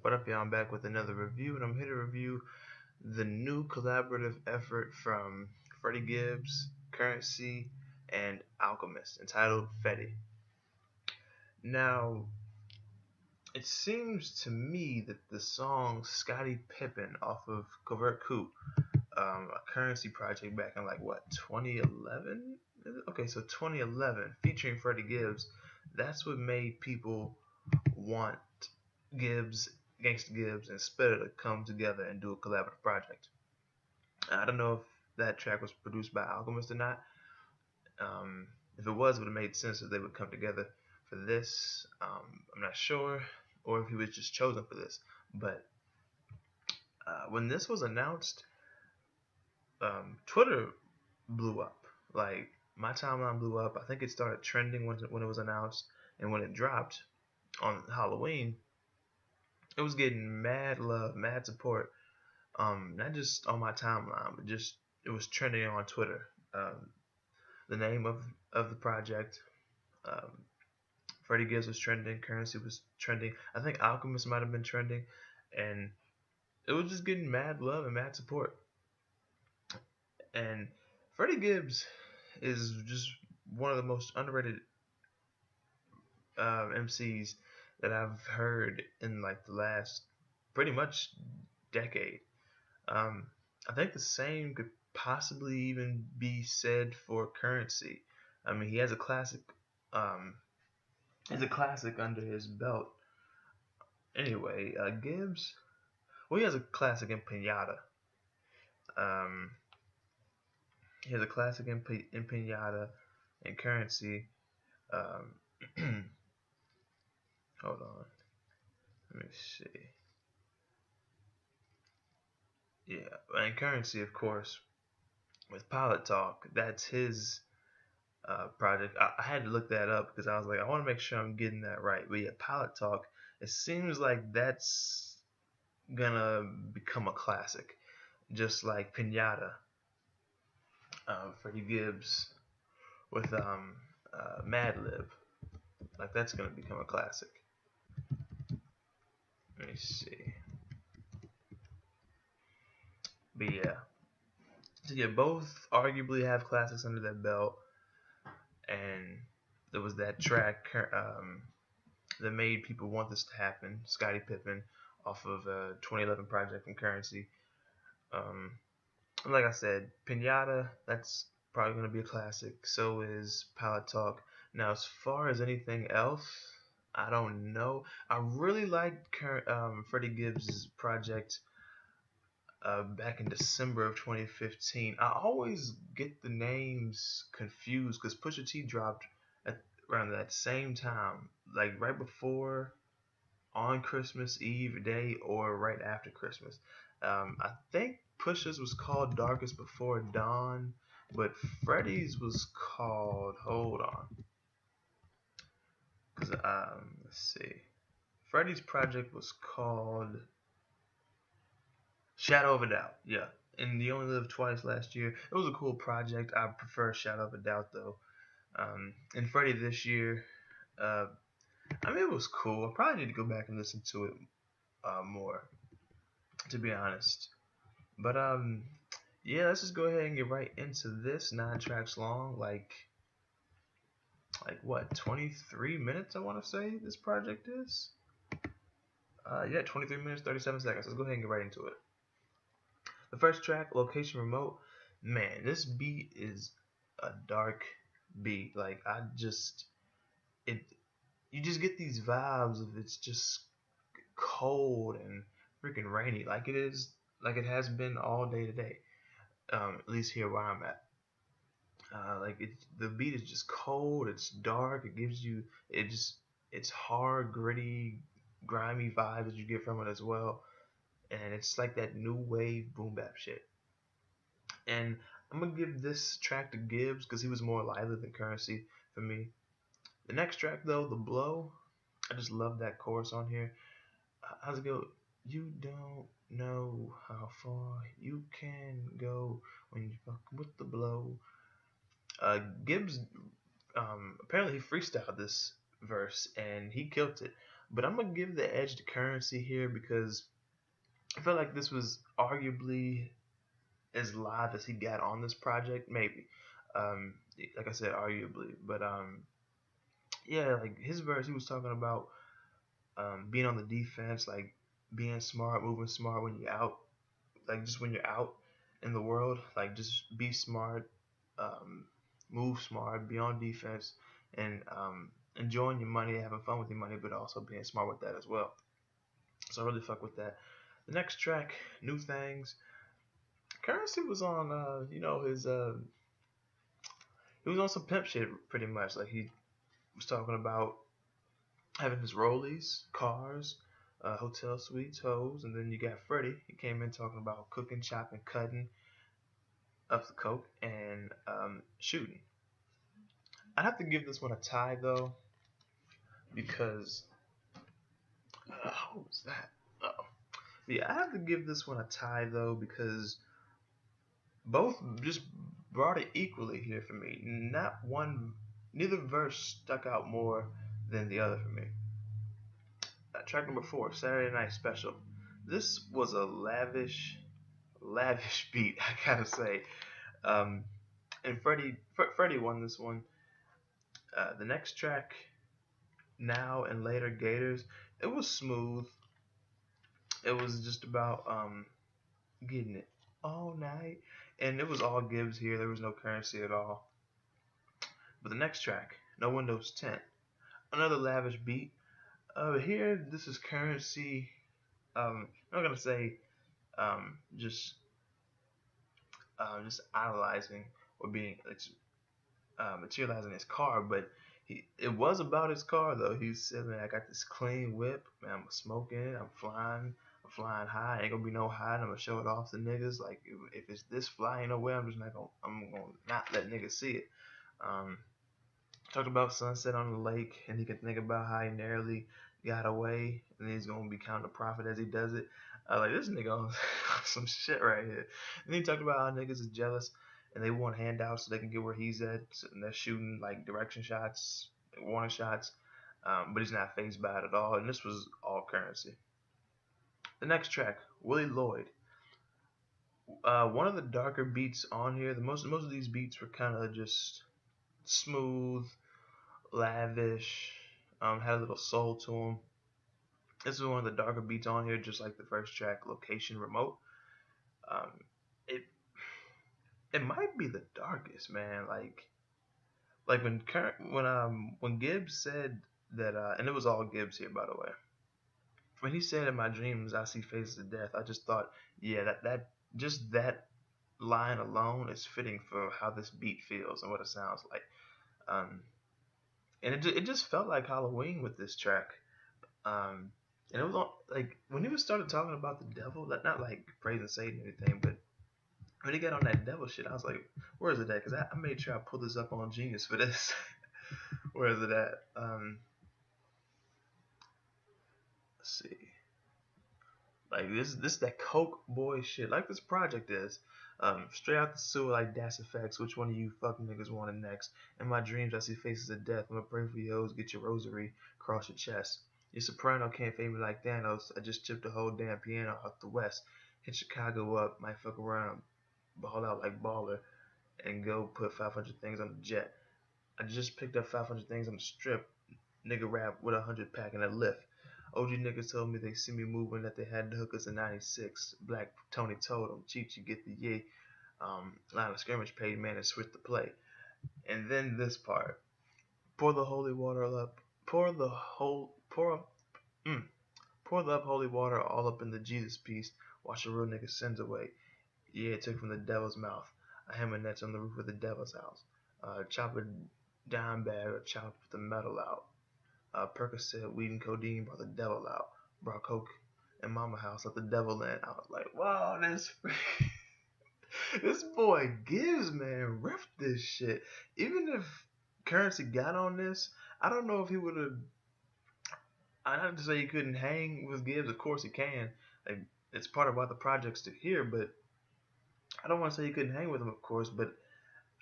What up, y'all? I'm back with another review, and I'm here to review the new collaborative effort from Freddie Gibbs, Curren, and Alchemist, entitled FETTI. Now, it seems to me that the song Scottie Pippen off of Covert Coup, a Currency project back in like what, 2011? Okay, so 2011, featuring Freddie Gibbs, that's what made people want Gibbs, Gangsta Gibbs, and Spitta to come together and do a collaborative project. I don't know if that track was produced by Alchemist or not. If it was, it would have made sense that they would come together for this. I'm not sure, or if he was just chosen for this. But when this was announced, Twitter blew up. Like, my timeline blew up. I think it started trending when it was announced, and when it dropped on Halloween, it was getting mad love, mad support. Not just on my timeline, but just it was trending on Twitter. The name of the project, um, Freddie Gibbs was trending, Currency was trending. I think Alchemist might have been trending, and it was just getting mad love and mad support. And Freddie Gibbs is just one of the most underrated MCs that I've heard in like the last pretty much decade. Um, I think the same could possibly even be said for Currency. I mean, he has a classic. Um, he's a classic under his belt. Anyway, Gibbs. Well, he has a classic in Pinata. Um, he has a classic in Pinata and Currency. Um, hold on. Let me see. Yeah, and Currency, of course, with Pilot Talk. That's his project. I had to look that up because I was like, I want to make sure I'm getting that right. But yeah, Pilot Talk. It seems like that's gonna become a classic, just like Pinata, Freddie Gibbs with Madlib. Like that's gonna become a classic. Let me see. But yeah, so yeah, both arguably have classics under their belt, and there was that track that made people want this to happen, Scottie Pippen, off of a 2011 project from Currency. Um, like I said, Pinata, that's probably going to be a classic. So is Pilot Talk. Now, as far as anything else, I don't know. I really liked Freddie Gibbs' project back in December of 2015. I always get the names confused because Pusha T dropped at around that same time, like right before, on Christmas Eve day, or right after Christmas. I think Pusha's was called Darkest Before Dawn, but Freddie's was called, hold on, because let's see, Freddie's project was called Shadow of a Doubt. Yeah, and You Only Live Twice last year. It was a cool project. I prefer Shadow of a Doubt though. And Freddie this year, uh, I mean, it was cool. I probably need to go back and listen to it more, to be honest. But yeah, let's just go ahead and get right into this. 9 tracks long, like what, 23 minutes? I want to say this project is. Yeah, 23 minutes 37 seconds. Let's go ahead and get right into it. The first track, Location Remote. Man, this beat is a dark beat. Like it, you just get these vibes of it's just cold and freaking rainy, like it is, like it has been all day today. At least here where I'm at. Like the beat is just cold. It's dark. It gives you it's hard, gritty, grimy vibes that you get from it as well. And it's like that new wave boom bap shit. And I'm gonna give this track to Gibbs because he was more lively than Currency for me. The next track though, The Blow, I just love that chorus on here. How's it go? You don't know how far you can go when you fuck with the blow. Gibbs apparently he freestyled this verse and he killed it. But I'm gonna give the edge to Currency here because I feel like this was arguably as live as he got on this project, maybe. Um, like I said, arguably, but yeah, like his verse, he was talking about being on the defense, like being smart, moving smart when you're out, like just when you're out in the world, like just be smart, um, move smart, be on defense, and enjoying your money, having fun with your money, but also being smart with that as well. So I really fuck with that. The next track, New Things. Currency was on, he was on some pimp shit pretty much. Like he was talking about having his rollies, cars, hotel suites, hoes, and then you got Freddie. He came in talking about cooking, chopping, cutting up the coke, and shooting. I'd have to give this one a tie though, because what was that? Oh, yeah, I have to give this one a tie though because both just brought it equally here for me. Not one, neither verse stuck out more than the other for me. Track number 4, Saturday Night Special. This was a lavish beat, I gotta say. Um, and Freddie won this one. The next track, Now and Later Gators, it was smooth. It was just about getting it all night, and it was all Gibbs here. There was no Currency at all. But the next track, No Windows 10, another lavish beat. Here, this is Currency. I'm not gonna say just idolizing or being materializing his car, but it was about his car though. He said, "Man, I got this clean whip. Man, I'm smoking it. I'm flying high. Ain't gonna be no high. I'm gonna show it off to niggas. Like if it's this fly, ain't no way. I'm gonna not let niggas see it." Um, Talked about sunset on the lake, and he could think about how he narrowly got away, and he's gonna be counting the profit as he does it. Like this nigga on some shit right here. And he talked about how niggas is jealous and they want handouts so they can get where he's at, and they're shooting like direction shots, warning shots, but he's not phased by it at all. And this was all Currency. The next track, Willie Lloyd. One of the darker beats on here. The most of these beats were kind of just smooth, lavish, had a little soul to them. This is one of the darker beats on here, just like the first track, Location Remote. Um, it it might be the darkest, man. Like when Gibbs said that, and it was all Gibbs here, by the way. When he said, "In my dreams, I see faces of death," I just thought, yeah, that line alone is fitting for how this beat feels and what it sounds like. Um, and it just felt like Halloween with this track. And it was like when he started talking about the devil, not like praising Satan or anything, but when he got on that devil shit, I was like, where is it at? Because I made sure I pulled this up on Genius for this. Where is it at? Let's see. Like this that coke boy shit. Like this project is. Straight out the sewer like Das Effects. Which one of you fucking niggas want it next? In my dreams I see faces of death. I'm gonna pray for you hoes. Get your rosary across your chest. Your soprano can't fade me like Thanos. I just chipped the whole damn piano out the west. Hit Chicago up. Might fuck around. Ball out like baller. And go put 500 things on the jet. I just picked up 500 things on the strip. Nigga rap with 100 pack in a lift. OG niggas told me they see me moving that they had to hook us in 96. Black Tony told them, Cheech, you get the yay. Line of scrimmage paid man and switched the play. And then this part. Pour the holy water up. Pour the up holy water all up in the Jesus piece. Wash a real nigga's sins away. Yeah, it took from the devil's mouth. A hammer nets on the roof of the devil's house. Chop a dime bag or chop the metal out. Percocet, weed and codeine brought the devil out. Brought coke in mama house, let the devil in. I was like, wow, this boy Gibbs, man, ripped this shit. Even if Currency got on this, I don't know if he would have. I not to say he couldn't hang with Gibbs. Of course he can. Like, it's part of why the project's here, but I don't want to say he couldn't hang with him, of course, but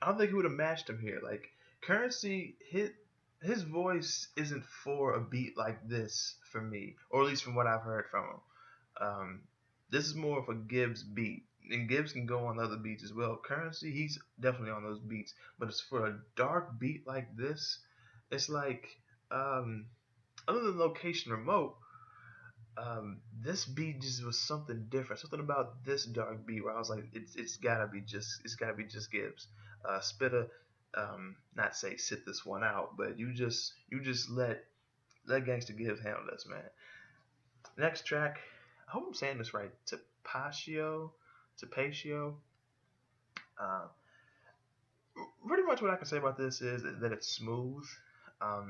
I don't think he would have matched him here. Like, Currency hit his voice isn't for a beat like this for me, or at least from what I've heard from him. Um, this is more of a Gibbs beat, and Gibbs can go on other beats as well. Currency, he's definitely on those beats, but it's for a dark beat like this. It's like, um, other than Location Remote, this beat just was something different. Something about this dark beat where I was like, it's gotta be just Gibbs. Spitta, not say sit this one out, but you just let Gangsta Gibbs handle this, man. Next track, I hope I'm saying this right. Tapatio. Uh, Pretty much what I can say about this is that it's smooth.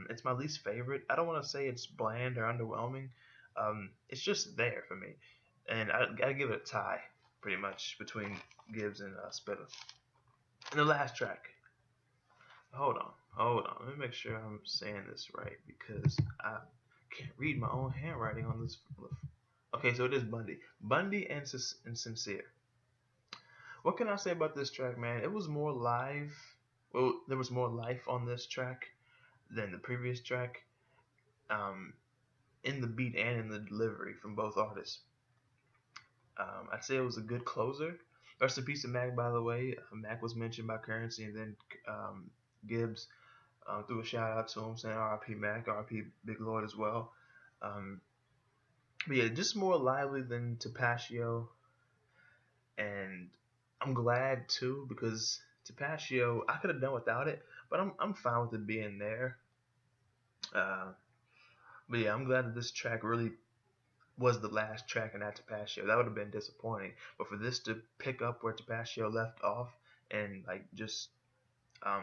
It's my least favorite. I don't want to say it's bland or underwhelming. It's just there for me, and I gotta give it a tie, pretty much between Gibbs and Spitta. And the last track. Hold on. Let me make sure I'm saying this right because I can't read my own handwriting on this. Okay, so it is Bundy and Sincere. What can I say about this track, man? It was more live. Well, there was more life on this track than the previous track, um, in the beat and in the delivery from both artists. I'd say it was a good closer. Rest in peace to Mac, by the way. Mac was mentioned by Currency, and then Gibbs threw a shout out to him saying RIP Mac, RIP Big Lord as well. Um, but yeah, just more lively than Tapatio, and I'm glad too because Tapatio I could have done without it, but I'm fine with it being there. Uh, but yeah, I'm glad that this track really was the last track in that Tapatio. That would have been disappointing, but for this to pick up where Tapatio left off and like just I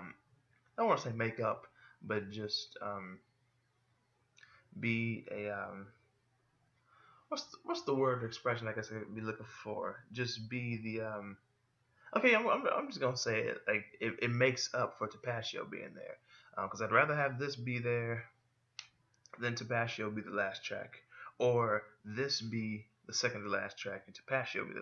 don't want to say make up, but just be a what's the word or expression I guess I'd be looking for? Just be the okay, I'm just gonna say it. Like it makes up for Tapatio being there, because I'd rather have this be there than Tapatio be the last track, or this be the second to last track and Tapatio be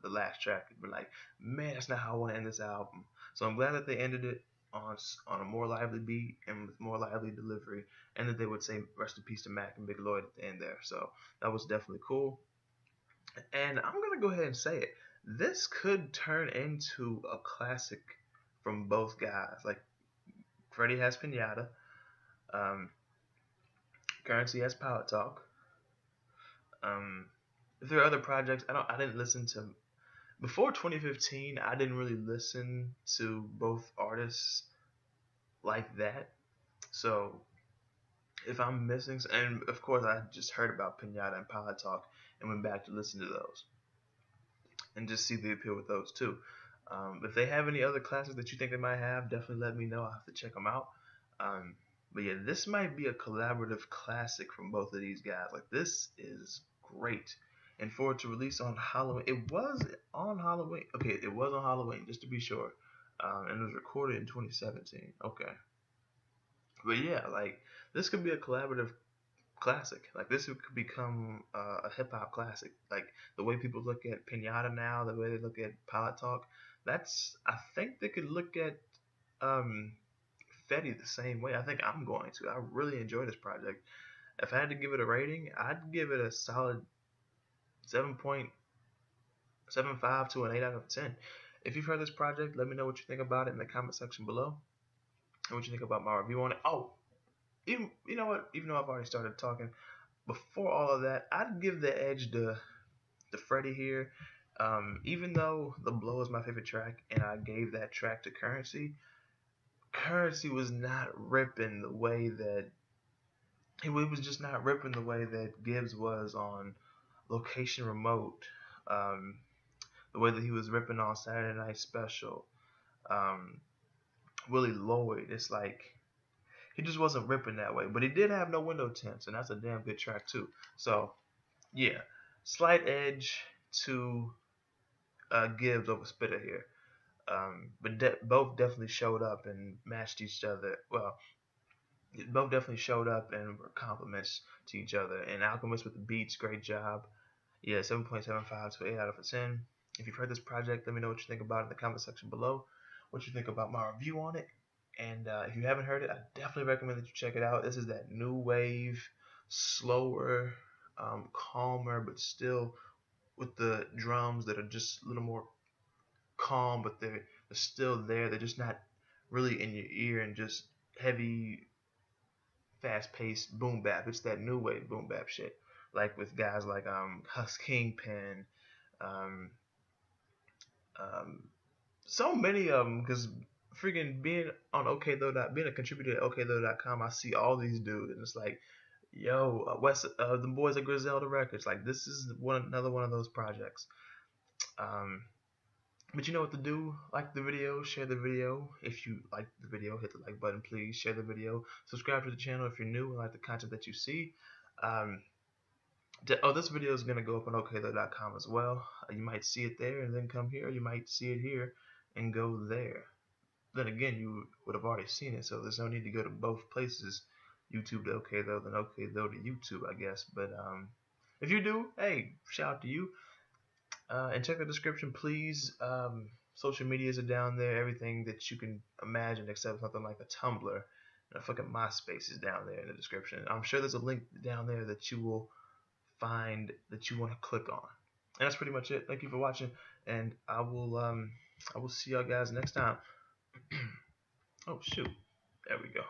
the last track. It'd be like, man, that's not how I want to end this album. So I'm glad that they ended it on a more lively beat and with more lively delivery, and that they would say rest in peace to Mac and Big Lloyd at the end there. So that was definitely cool. And I'm gonna go ahead and say it. This could turn into a classic from both guys. Like Freddie has Pinata, um, Currency has Pilot Talk. If there are other projects, I didn't listen to before 2015. I didn't really listen to both artists like that. So if I'm missing, and of course I just heard about Pinata and Pilot Talk and went back to listen to those and just see the appeal with those too. If they have any other classics that you think they might have, definitely let me know. I'll have to check them out. Um, but yeah, this might be a collaborative classic from both of these guys. Like this is great. And for it to release on Halloween, it was on Halloween. Okay, it was on Halloween, just to be sure. And it was recorded in 2017. Okay. But yeah, like this could be a collaborative classic. Like this could become a hip hop classic. Like the way people look at Pinata now, the way they look at Pilot Talk. That's I think they could look at um, FETTI the same way. I think I'm going to. I really enjoy this project. If I had to give it a rating, I'd give it a solid 7.75 to an 8 out of 10. If you've heard this project, let me know what you think about it in the comment section below and what you think about my review on it. Oh, even you know what? Even though I've already started talking, before all of that, I'd give the edge to Freddie here. Even though The Blow is my favorite track, and I gave that track to Currency, Currency was not ripping the way that he was just not ripping the way that Gibbs was on Location Remote. Um, the way that he was ripping on Saturday Night Special. Um, Willie Lloyd. It's like he just wasn't ripping that way. But he did have No Window Tints, and that's a damn good track too. So yeah, slight edge to Gibbs over Spitta here. But both definitely showed up and matched each other. Well, both definitely showed up and were compliments to each other. And Alchemist with the beats, great job. Yeah, 7.75 to 8 out of 10. If you've heard this project, let me know what you think about it in the comment section below. What you think about my review on it. And if you haven't heard it, I definitely recommend that you check it out. This is that new wave, slower, calmer, but still with the drums that are just a little more calm, but they're still there. They're just not really in your ear and just heavy, fast-paced boom bap. It's that new wave boom bap shit, like with guys like Hus Kingpin, um, um, so many of them. Because freaking being on being a contributor at OKThough.com, I see all these dudes, and it's like, yo, the boys at Griselda Records. Like, this is another one of those projects. But you know what to do. Like the video, share the video. If you like the video, hit the like button, please. Share the video. Subscribe to the channel if you're new and like the content that you see. This video is going to go up on OKThough.com as well. You might see it there and then come here. You might see it here and go there. Then again, you would have already seen it, so there's no need to go to both places. YouTube to OKThough, then OKThough to YouTube, I guess. But if you do, hey, shout out to you. And check the description, please. Social medias are down there. Everything that you can imagine, except something like a Tumblr and a fucking MySpace, is down there in the description. I'm sure there's a link down there that you will find that you want to click on. And that's pretty much it. Thank you for watching, and I will see y'all guys next time. Oh shoot, there we go.